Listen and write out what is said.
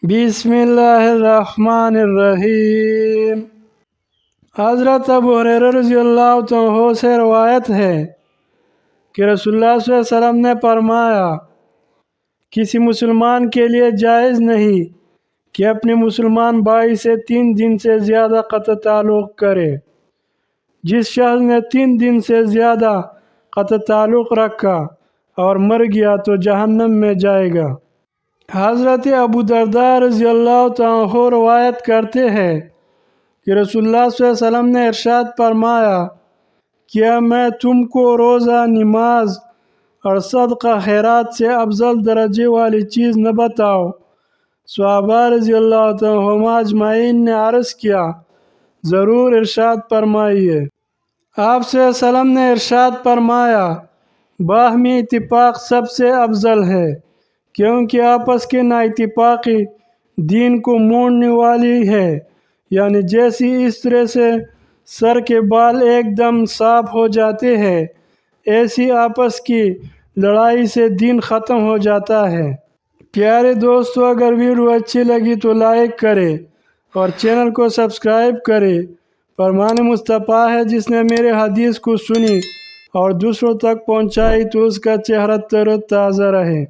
بسم اللہ الرحمن الرحیم۔ حضرت ابو ہریرہ رضی اللہ عنہ سے روایت ہے کہ رسول اللہ صلی اللہ علیہ وسلم نے فرمایا، کسی مسلمان کے لیے جائز نہیں کہ اپنے مسلمان بھائی سے 3 دن سے زیادہ قطع تعلق کرے۔ جس شخص نے 3 دن سے زیادہ قطع تعلق رکھا اور مر گیا تو جہنم میں جائے گا۔ حضرت ابو درداء رضی اللہ عنہ روایت کرتے ہیں کہ رسول اللہ صلی اللہ علیہ وسلم نے ارشاد فرمایا، کیا میں تم کو روزہ، نماز اور صدقہ خیرات سے افضل درجے والی چیز نہ بتاؤں؟ صحابہ رضی اللہ عنہم اجمعین نے عرض کیا، ضرور، ارشاد فرمائیے۔ آپ صلی اللہ علیہ وسلم نے ارشاد فرمایا، باہمی اتفاق سب سے افضل ہے، کیونکہ آپس کی نا اتفاقی دین کو موڑنے والی ہے۔ یعنی جیسی اس طرح سے سر کے بال ایک دم صاف ہو جاتے ہیں، ایسی آپس کی لڑائی سے دین ختم ہو جاتا ہے۔ پیارے دوستو، اگر ویڈیو اچھی لگی تو لائک کرے اور چینل کو سبسکرائب کرے۔ فرمان مصطفیٰ ہے، جس نے میرے حدیث کو سنی اور دوسروں تک پہنچائی تو اس کا چہرہ تر و تازہ رہے۔